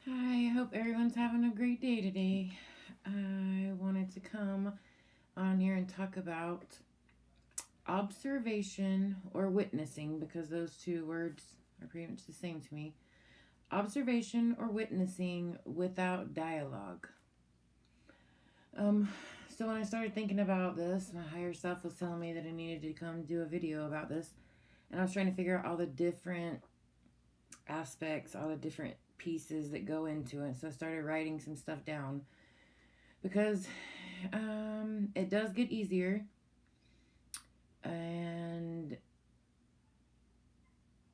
Hi, I hope everyone's having a great day today. I wanted to come on here and talk about observation or witnessing because those two words are pretty much the same to me. Observation or witnessing without dialogue. Um, so when I started thinking about this, my higher self was telling me that I needed to come do a video about this, and I was trying to figure out all the different aspects, all the different pieces that go into it. So I started writing some stuff down because it does get easier and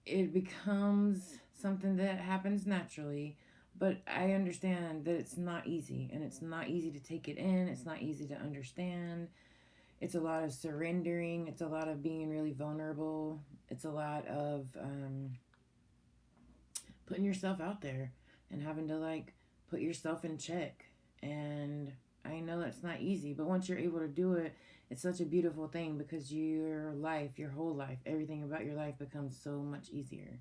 it becomes something that happens naturally. But I understand that it's not easy, and it's not easy to take it in, it's not easy to understand. It's a lot of surrendering, it's a lot of being really vulnerable, it's a lot of putting yourself out there and having to like put yourself in check. And I know that's not easy, but once you're able to do it, it's such a beautiful thing because your life, your whole life, everything about your life becomes so much easier.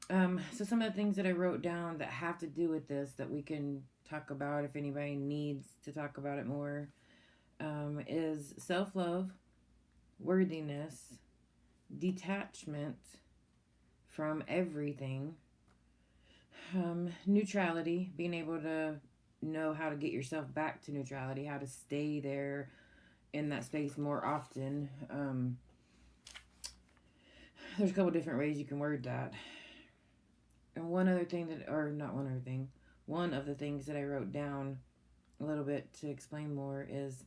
So some of the things that I wrote down that have to do with this that we can talk about if anybody needs to talk about it more is self love, worthiness, detachment from everything, neutrality, being able to know how to get yourself back to neutrality, how to stay there in that space more often. There's a couple different ways you can word that. And one other thing that, or not one other thing, one of the things that I wrote down a little bit to explain more is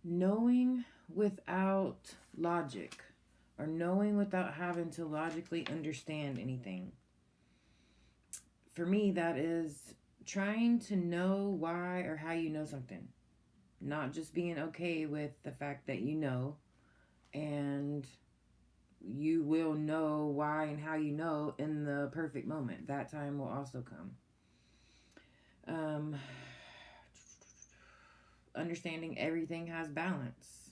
knowing without logic or knowing without having to logically understand anything. For me, that is trying to know why or how you know something, not just being okay with the fact that you know, and you will know why and how you know in the perfect moment. That time will also come. Um, Understanding everything has balance.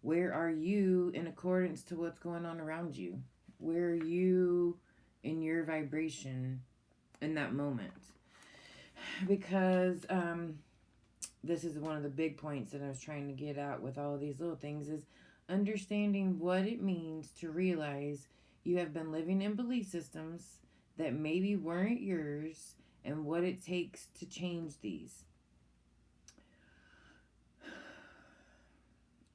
Where are you in accordance to what's going on around you? Where are you in your vibration in that moment? Because this is one of the big points that I was trying to get at with all of these little things is understanding what it means to realize you have been living in belief systems that maybe weren't yours and what it takes to change these.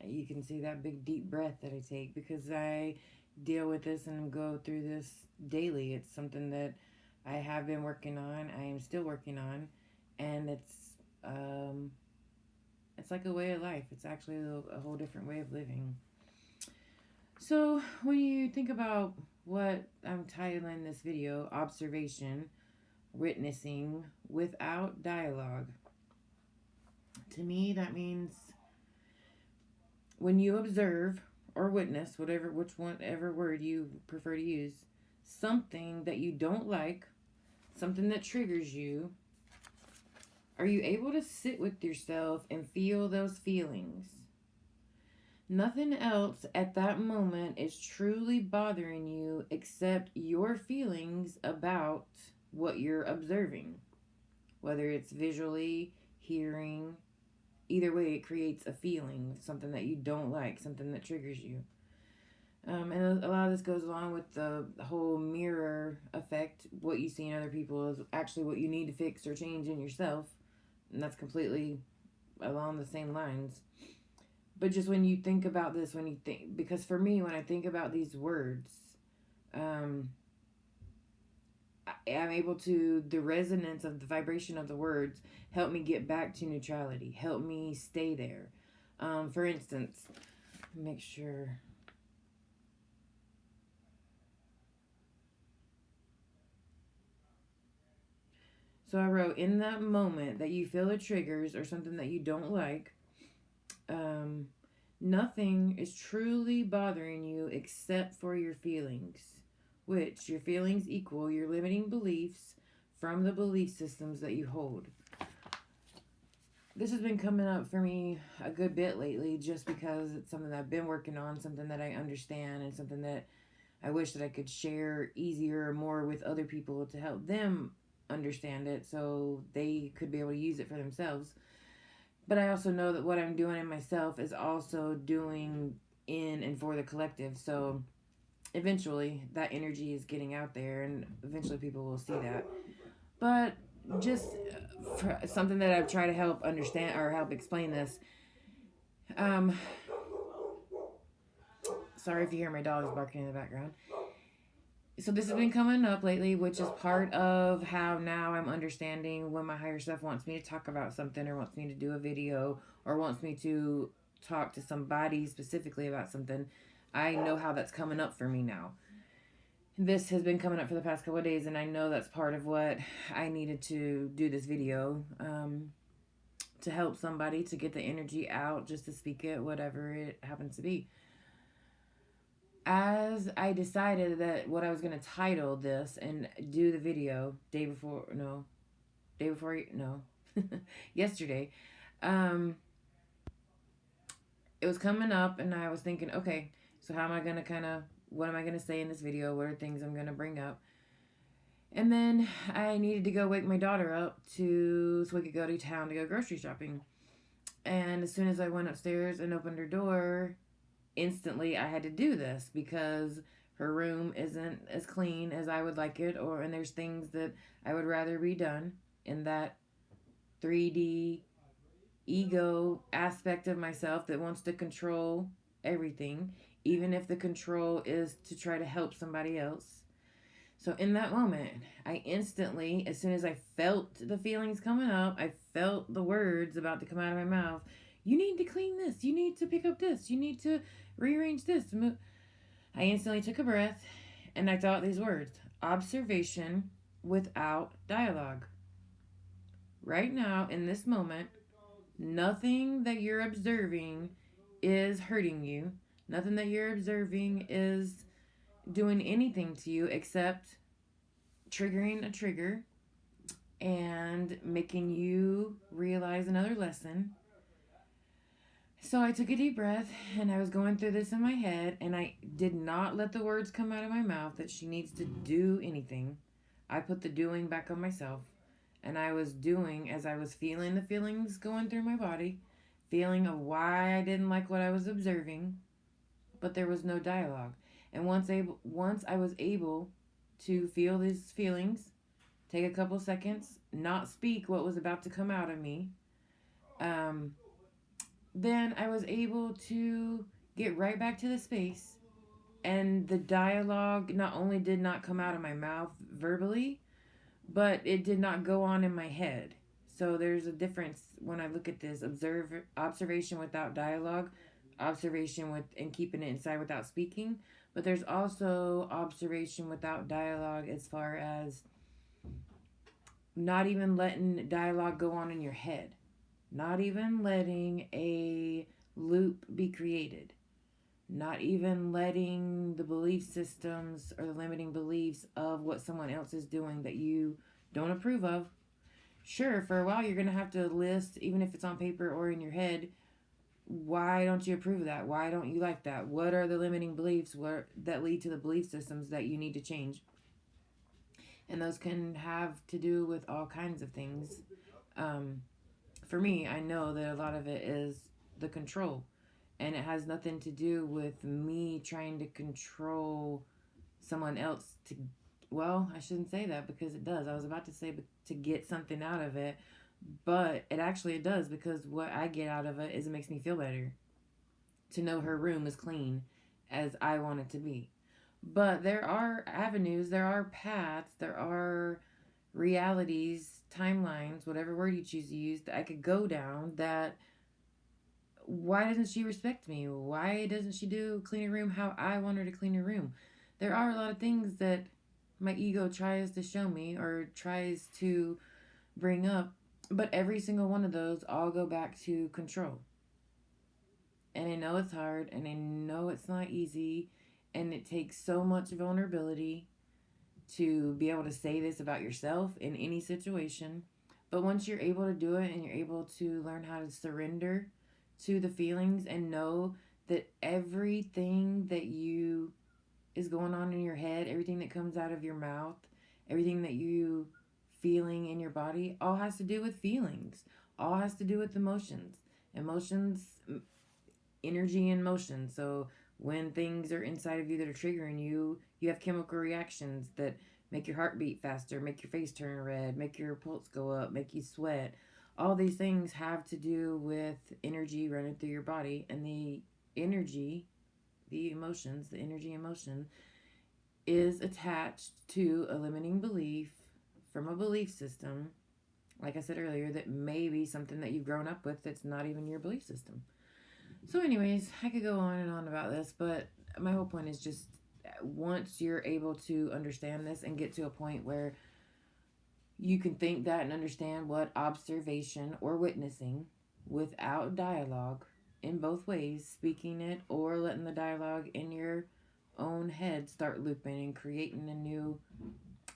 You can see that big deep breath that I take because I deal with this and go through this daily. It's something that I have been working on, I am still working on, and it's like a way of life. It's actually a whole different way of living. So, when you think about what I'm titling this video, observation, witnessing without dialogue, to me that means when you observe or witness, whatever word you prefer to use, something that you don't like, something that triggers you, are you able to sit with yourself and feel those feelings? Nothing else at that moment is truly bothering you except your feelings about what you're observing. Whether it's visually, hearing, either way, it creates a feeling, something that you don't like, something that triggers you. And a lot of this goes along with the whole mirror effect. What you see in other people is actually what you need to fix or change in yourself. And that's completely along the same lines. But just when you think about this, when you think, because for me, when I think about these words, um, I'm able to, the resonance of the vibration of the words help me get back to neutrality, help me stay there. For instance, make sure. So I wrote, in that moment that you feel the triggers or something that you don't like, um, nothing is truly bothering you except for your feelings, which your feelings equal your limiting beliefs from the belief systems that you hold. This has been coming up for me a good bit lately just because it's something that I've been working on, something that I understand, and something that I wish that I could share easier or more with other people to help them understand it so they could be able to use it for themselves. But I also know that what I'm doing in myself is also doing in and for the collective. So eventually that energy is getting out there and eventually people will see that. But just for something that I've tried to help understand or help explain this. Um, Sorry if you hear my dogs barking in the background. So this has been coming up lately, which is part of how now I'm understanding when my higher self wants me to talk about something or wants me to do a video or wants me to talk to somebody specifically about something. I know how that's coming up for me now. This has been coming up for the past couple of days, and I know that's part of what I needed to do this video, to help somebody to get the energy out, just to speak it, whatever it happens to be. As I decided that what I was going to title this and do the video yesterday, um, it was coming up and I was thinking, okay, so how am I going to what am I going to say in this video? What are things I'm going to bring up? And then I needed to go wake my daughter up so we could go to town to go grocery shopping. And as soon as I went upstairs and opened her door, instantly I had to do this because her room isn't as clean as I would like it, and there's things that I would rather be done in that 3D ego aspect of myself that wants to control everything, even if the control is to try to help somebody else. So in that moment, I instantly, as soon as I felt the feelings coming up, I felt the words about to come out of my mouth. You need to clean this. You need to pick up this. You need to rearrange this. I instantly took a breath and I thought these words: observation without dialogue. Right now, in this moment, nothing that you're observing is hurting you. Nothing that you're observing is doing anything to you except triggering a trigger and making you realize another lesson. So I took a deep breath and I was going through this in my head and I did not let the words come out of my mouth that she needs to do anything. I put the doing back on myself and I was doing as I was feeling the feelings going through my body, feeling of why I didn't like what I was observing, but there was no dialogue. And once I was able to feel these feelings, take a couple seconds, not speak what was about to come out of me, then I was able to get right back to the space. And the dialogue not only did not come out of my mouth verbally, but it did not go on in my head. So there's a difference when I look at this: observation without dialogue, observation with and keeping it inside without speaking. But there's also observation without dialogue as far as not even letting dialogue go on in your head, not even letting a loop be created, not even letting the belief systems or the limiting beliefs of what someone else is doing that you don't approve of. Sure, for a while you're going to have to list, even if it's on paper or in your head, why don't you approve of that? Why don't you like that? What are the limiting beliefs that lead to the belief systems that you need to change? And those can have to do with all kinds of things. For me, I know that a lot of it is the control. And it has nothing to do with me trying to control someone else to, well, I shouldn't say that because it does. I was about to say to get something out of it, but it does, because what I get out of it is it makes me feel better to know her room is clean as I want it to be. But there are avenues, there are paths, there are realities, timelines, whatever word you choose to use, that I could go down that, why doesn't she respect me? Why doesn't she clean her room how I want her to clean her room? There are a lot of things that my ego tries to show me or tries to bring up, but every single one of those all go back to control. And I know it's hard, and I know it's not easy, and it takes so much vulnerability to be able to say this about yourself in any situation. But once you're able to do it and you're able to learn how to surrender to the feelings and know that everything that you is going on in your head, everything that comes out of your mouth, everything that you feeling in your body, all has to do with feelings. All has to do with emotions. Emotions, energy and motion. So when things are inside of you that are triggering you, you have chemical reactions that make your heart beat faster, make your face turn red, make your pulse go up, make you sweat. All these things have to do with energy running through your body, and the energy, the emotions, the energy emotion is attached to a limiting belief from a belief system, like I said earlier, that may be something that you've grown up with that's not even your belief system. So, anyways, I could go on and on about this, but my whole point is just once you're able to understand this and get to a point where you can think that and understand what observation or witnessing without dialogue in both ways, speaking it or letting the dialogue in your own head start looping and creating a new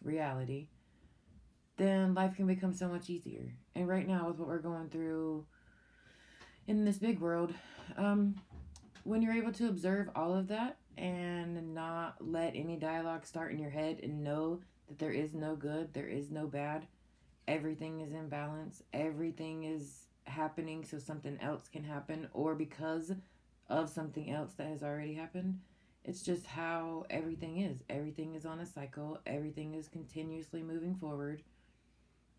reality, then life can become so much easier. And right now, with what we're going through in this big world, when you're able to observe all of that and not let any dialogue start in your head and know that there is no good, there is no bad, everything is in balance, everything is happening so something else can happen, or because of something else that has already happened. It's just how everything is. Everything is on a cycle, everything is continuously moving forward,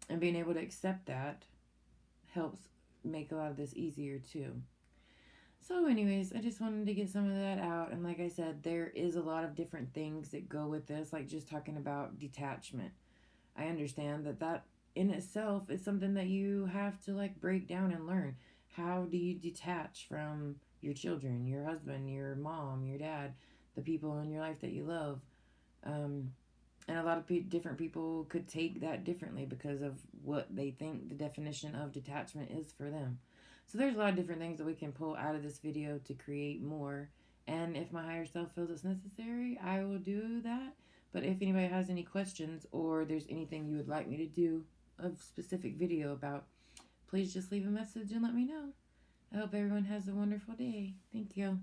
and being able to accept that helps make a lot of this easier too. So, anyways, I just wanted to get some of that out. And like I said, there is a lot of different things that go with this, like just talking about detachment. I understand that that in itself is something that you have to like break down and learn. How do you detach from your children, your husband, your mom, your dad, the people in your life that you love? Um, and a lot of different people could take that differently because of what they think the definition of detachment is for them. So there's a lot of different things that we can pull out of this video to create more. And if my higher self feels it's necessary, I will do that. But if anybody has any questions or there's anything you would like me to do a specific video about, please just leave a message and let me know. I hope everyone has a wonderful day. Thank you.